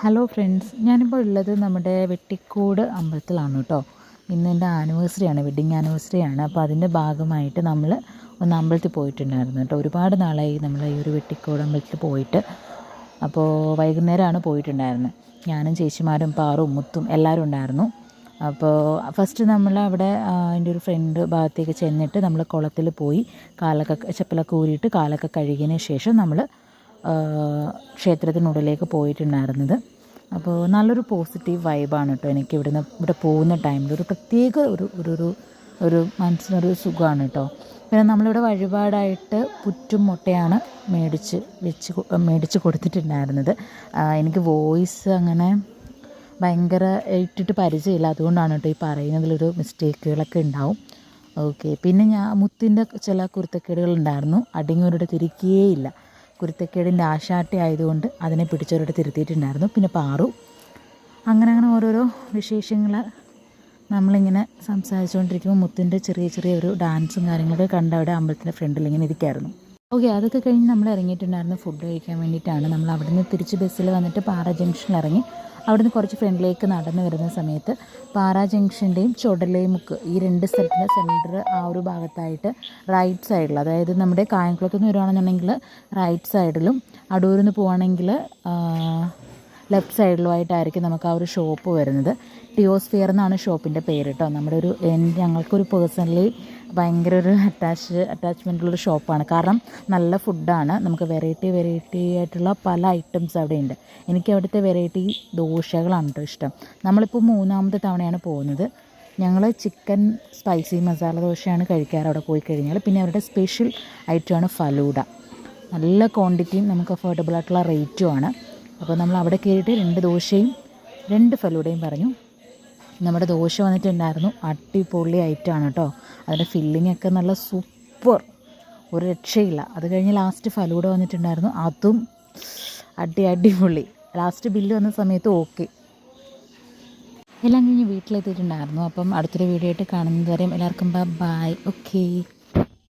Hello friends, ഞാനിപ്പോൾ ഉള്ളത് നമ്മുടെ വെട്ടിക്കോട് അമ്പലത്തിലാണ് കേട്ടോ. ഇന്ന് എൻ്റെ ആനിവേഴ്സറിയാണ്, വെഡ്ഡിങ് ആനിവേഴ്സറിയാണ്. അപ്പോൾ അതിൻ്റെ ഭാഗമായിട്ട് നമ്മൾ ഒന്ന് അമ്പലത്തിൽ പോയിട്ടുണ്ടായിരുന്നു കേട്ടോ. ഒരുപാട് നാളായി നമ്മൾ ഈ ഒരു വെട്ടിക്കോട് അമ്പലത്തിൽ പോയിട്ട്. അപ്പോൾ വൈകുന്നേരമാണ് പോയിട്ടുണ്ടായിരുന്നത്. ഞാനും ചേച്ചിമാരും പാറും മുത്തും എല്ലാവരും ഉണ്ടായിരുന്നു. അപ്പോൾ ഫസ്റ്റ് നമ്മൾ അവിടെ എൻ്റെ ഒരു ഫ്രണ്ട് ഭാഗത്തേക്ക് ചെന്നിട്ട് നമ്മൾ കുളത്തിൽ പോയി ചെപ്പലൊക്കെ ഊരിയിട്ട് കാലൊക്കെ കഴുകിയതിന് ശേഷം നമ്മൾ ക്ഷേത്രത്തിനുള്ളിലേക്ക് പോയിട്ടുണ്ടായിരുന്നത്. അപ്പോൾ നല്ലൊരു പോസിറ്റീവ് വൈബാണ് കേട്ടോ. എനിക്ക് ഇവിടെ പോകുന്ന ടൈമിൽ ഒരു പ്രത്യേക ഒരു മനസ്സിനൊരു സുഖമാണ് കേട്ടോ. പിന്നെ നമ്മളിവിടെ വഴിപാടായിട്ട് പുറ്റും മുട്ടയാണ് മേടിച്ച് കൊടുത്തിട്ടുണ്ടായിരുന്നത്. എനിക്ക് വോയിസ് അങ്ങനെ ഭയങ്കര ഇട്ടിട്ട് പരിചയമില്ല, അതുകൊണ്ടാണ് കേട്ടോ ഈ പറയുന്നതിലൊരു മിസ്റ്റേക്കുകളൊക്കെ ഉണ്ടാവും. ഓക്കെ. പിന്നെ മുത്തിൻ്റെ ചില കുരുത്തക്കേടുകളുണ്ടായിരുന്നു. അടിങ്ങോരുടെ തിരിക്കുകയില്ല. കുരുത്തക്കേടിൻ്റെ ആശാട്ടി ആയതുകൊണ്ട് അതിനെ പിടിച്ചവരോട് തിരുത്തിയിട്ടുണ്ടായിരുന്നു. പിന്നെ പാറു അങ്ങനെ ഓരോരോ വിശേഷങ്ങൾ നമ്മളിങ്ങനെ സംസാരിച്ചുകൊണ്ടിരിക്കുമ്പോൾ മുത്തിൻ്റെ ചെറിയ ഒരു ഡാൻസും കാര്യങ്ങളൊക്കെ കണ്ട് അവിടെ അമ്പലത്തിൻ്റെ ഫ്രണ്ടിൽ ഇങ്ങനെ ഇരിക്കായിരുന്നു. ഓക്കെ, അതൊക്കെ കഴിഞ്ഞ് നമ്മൾ ഇറങ്ങിയിട്ടുണ്ടായിരുന്നു ഫുഡ് കഴിക്കാൻ വേണ്ടിയിട്ടാണ്. നമ്മൾ അവിടെ നിന്ന് തിരിച്ച് ബസ്സിൽ വന്നിട്ട് പാറ ജംഗ്ഷനിൽ ഇറങ്ങി. അവിടുന്ന് കുറച്ച് ഫ്രണ്ടിലേക്ക് നടന്നു വരുന്ന സമയത്ത് പാറ ജംഗ്ഷൻ്റെയും ചുടലൈമുക്ക് ഈ രണ്ട് സ്ഥലത്തിൻ്റെ സെൻറ്റർ ആ ഒരു ഭാഗത്തായിട്ട് റൈറ്റ് സൈഡിൽ, അതായത് നമ്മുടെ കായംകുളത്ത് നിന്ന് വരുവാണെന്നുണ്ടെങ്കിൽ റൈറ്റ് സൈഡിലും അടൂരിൽ നിന്ന് പോവുകയാണെങ്കിൽ ലെഫ്റ്റ് സൈഡിലുമായിട്ടായിരിക്കും നമുക്ക് ആ ഒരു ഷോപ്പ് വരുന്നത്. ടിയോസ്ഫിയർ എന്നാണ് ഷോപ്പിൻ്റെ പേര് കേട്ടോ. ഞങ്ങൾക്കൊരു പേഴ്സണലി ഭയങ്കര ഒരു അറ്റാച്ച്മെൻറ്റുള്ളൊരു ഷോപ്പാണ്. കാരണം നല്ല ഫുഡാണ്, നമുക്ക് വെറൈറ്റി ആയിട്ടുള്ള പല ഐറ്റംസ് അവിടെ ഉണ്ട്. എനിക്ക് അവിടുത്തെ വെറൈറ്റി ദോശകളാണ് കേട്ടോ ഇഷ്ടം. നമ്മളിപ്പോൾ 3ാമത്തെ തവണയാണ് പോകുന്നത്. ഞങ്ങൾ ചിക്കൻ സ്പൈസി മസാല ദോശയാണ് കഴിക്കാറ് അവിടെ പോയി കഴിഞ്ഞാൽ. പിന്നെ അവരുടെ സ്പെഷ്യൽ ഐറ്റമാണ് ഫലൂഡ. നല്ല ക്വാണ്ടിറ്റിയും നമുക്ക് അഫോർഡബിൾ ആയിട്ടുള്ള റേറ്റുമാണ്. അപ്പോൾ നമ്മൾ അവിടെ കയറിയിട്ട് 2 ദോശയും 2 ഫലൂഡയും പറഞ്ഞു. നമ്മുടെ ദോശ വന്നിട്ടുണ്ടായിരുന്നു, അടിപൊളി ഐറ്റമാണ് കേട്ടോ. അതിൻ്റെ ഫില്ലിംഗ് ഒക്കെ നല്ല സൂപ്പർ, ഒരു രക്ഷയില്ല. അത് കഴിഞ്ഞ് ലാസ്റ്റ് ഫലൂഡ വന്നിട്ടുണ്ടായിരുന്നു, അതും അടിപൊളി. ലാസ്റ്റ് ബില്ല് വന്ന സമയത്ത് ഓക്കെ. എല്ലാം കഴിഞ്ഞ് വീട്ടിലെത്തിയിട്ടുണ്ടായിരുന്നു. അപ്പം അടുത്തൊരു വീഡിയോ ആയിട്ട് കാണുന്നത് വരെയും എല്ലാവർക്കും ബൈ. ഓക്കെ.